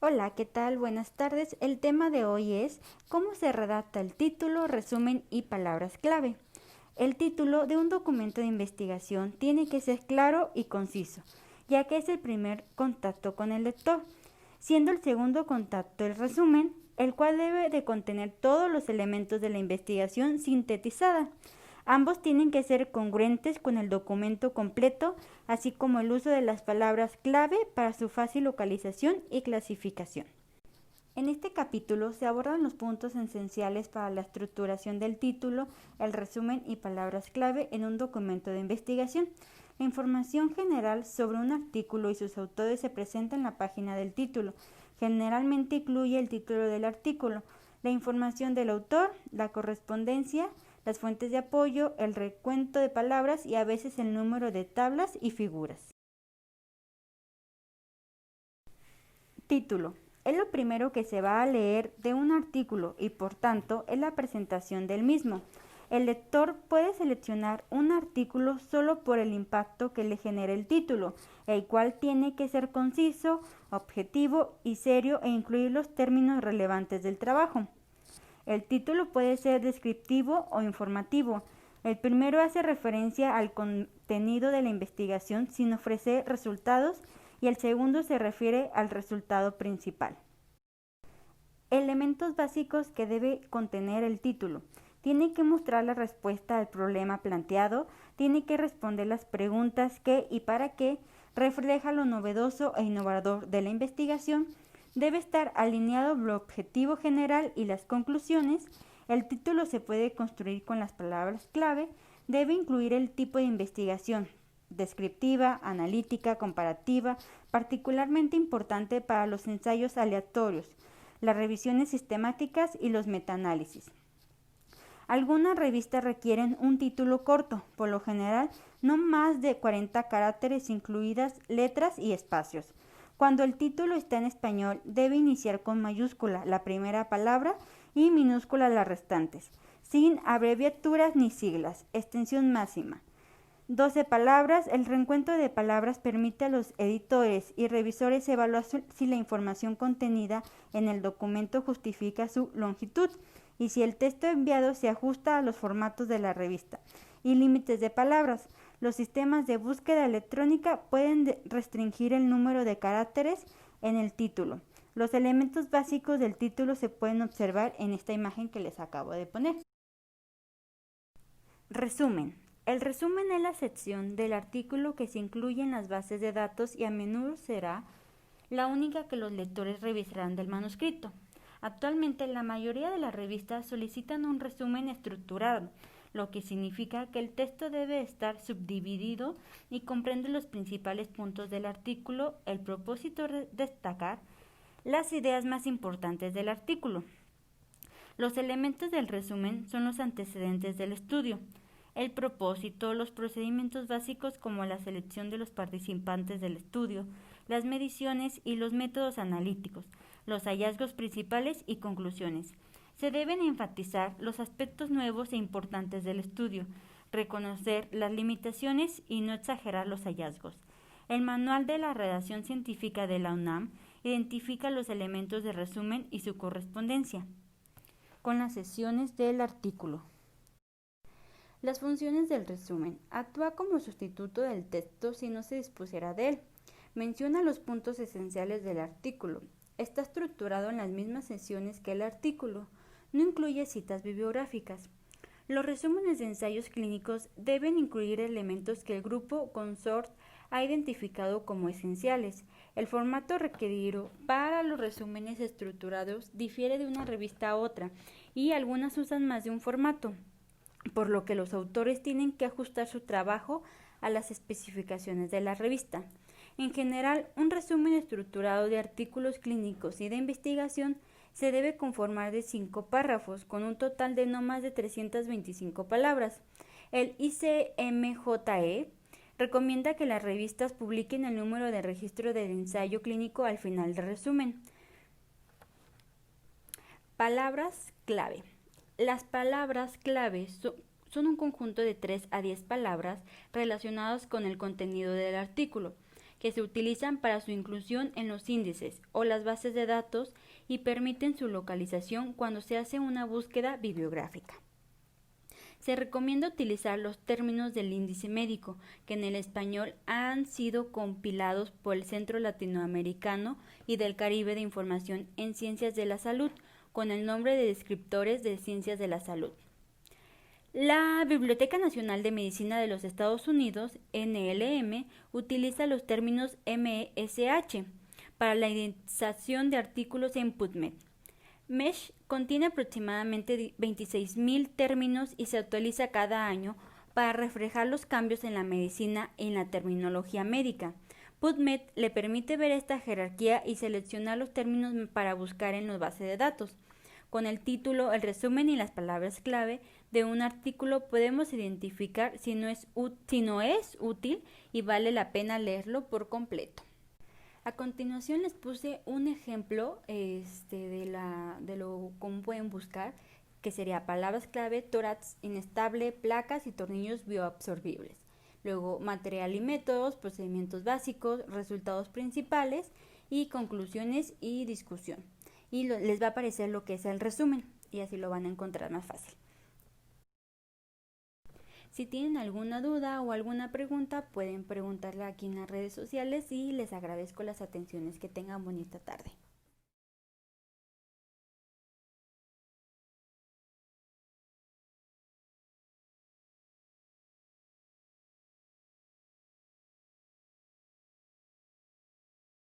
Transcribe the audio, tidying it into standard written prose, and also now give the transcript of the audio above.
Hola, ¿qué tal? Buenas tardes. El tema de hoy es cómo se redacta el título, resumen y palabras clave. El título de un documento de investigación tiene que ser claro y conciso, ya que es el primer contacto con el lector, siendo el segundo contacto el resumen, el cual debe de contener todos los elementos de la investigación sintetizada. Ambos tienen que ser congruentes con el documento completo, así como el uso de las palabras clave para su fácil localización y clasificación. En este capítulo se abordan los puntos esenciales para la estructuración del título, el resumen y palabras clave en un documento de investigación. La información general sobre un artículo y sus autores se presenta en la página del título. Generalmente incluye el título del artículo, la información del autor, la correspondencia, las fuentes de apoyo, el recuento de palabras y a veces el número de tablas y figuras. Título. Es lo primero que se va a leer de un artículo y por tanto es la presentación del mismo. El lector puede seleccionar un artículo solo por el impacto que le genera el título, el cual tiene que ser conciso, objetivo y serio e incluir los términos relevantes del trabajo. El título puede ser descriptivo o informativo. El primero hace referencia al contenido de la investigación sin ofrecer resultados y el segundo se refiere al resultado principal. Elementos básicos que debe contener el título. Tiene que mostrar la respuesta al problema planteado, tiene que responder las preguntas qué y para qué, refleja lo novedoso e innovador de la investigación, debe estar alineado el objetivo general y las conclusiones. El título se puede construir con las palabras clave, debe incluir el tipo de investigación, descriptiva, analítica, comparativa, particularmente importante para los ensayos aleatorios, las revisiones sistemáticas y los metaanálisis. Algunas revistas requieren un título corto, por lo general no más de 40 caracteres incluidas letras y espacios. Cuando el título está en español, debe iniciar con mayúscula la primera palabra y minúscula las restantes, sin abreviaturas ni siglas. Extensión máxima. 12 palabras. El recuento de palabras permite a los editores y revisores evaluar si la información contenida en el documento justifica su longitud y si el texto enviado se ajusta a los formatos de la revista. Y límites de palabras. Los sistemas de búsqueda electrónica pueden restringir el número de caracteres en el título. Los elementos básicos del título se pueden observar en esta imagen que les acabo de poner. Resumen. El resumen es la sección del artículo que se incluye en las bases de datos y a menudo será la única que los lectores revisarán del manuscrito. Actualmente la mayoría de las revistas solicitan un resumen estructurado, lo que significa que el texto debe estar subdividido y comprende los principales puntos del artículo. El propósito es destacar las ideas más importantes del artículo. Los elementos del resumen son los antecedentes del estudio, el propósito, los procedimientos básicos como la selección de los participantes del estudio, las mediciones y los métodos analíticos, los hallazgos principales y conclusiones. Se deben enfatizar los aspectos nuevos e importantes del estudio, reconocer las limitaciones y no exagerar los hallazgos. El Manual de la Redacción Científica de la UNAM identifica los elementos de resumen y su correspondencia con las secciones del artículo. Las funciones del resumen. Actúa como sustituto del texto si no se dispusiera de él. Menciona los puntos esenciales del artículo. Está estructurado en las mismas secciones que el artículo. No incluye citas bibliográficas. Los resúmenes de ensayos clínicos deben incluir elementos que el grupo Consort ha identificado como esenciales. El formato requerido para los resúmenes estructurados difiere de una revista a otra y algunas usan más de un formato, por lo que los autores tienen que ajustar su trabajo a las especificaciones de la revista. En general, un resumen estructurado de artículos clínicos y de investigación se debe conformar de 5 párrafos, con un total de no más de 325 palabras. El ICMJE recomienda que las revistas publiquen el número de registro del ensayo clínico al final del resumen. Palabras clave. Las palabras clave son un conjunto de 3 a 10 palabras relacionadas con el contenido del artículo, que se utilizan para su inclusión en los índices o las bases de datos y permiten su localización cuando se hace una búsqueda bibliográfica. Se recomienda utilizar los términos del índice médico, que en el español han sido compilados por el Centro Latinoamericano y del Caribe de Información en Ciencias de la Salud, con el nombre de descriptores de ciencias de la salud. La Biblioteca Nacional de Medicina de los Estados Unidos, NLM, utiliza los términos MSH para la indexación de artículos en PubMed. MESH contiene aproximadamente 26.000 términos y se actualiza cada año para reflejar los cambios en la medicina y en la terminología médica. PubMed le permite ver esta jerarquía y seleccionar los términos para buscar en las bases de datos. Con el título, el resumen y las palabras clave de un artículo podemos identificar si no es útil y vale la pena leerlo por completo. A continuación les puse un ejemplo de lo cómo pueden buscar, que sería palabras clave, tórax inestable, placas y tornillos bioabsorbibles. Luego material y métodos, procedimientos básicos, resultados principales y conclusiones y discusión. Y les va a aparecer lo que es el resumen y así lo van a encontrar más fácil. Si tienen alguna duda o alguna pregunta, pueden preguntarla aquí en las redes sociales y les agradezco las atenciones. Que tengan bonita tarde.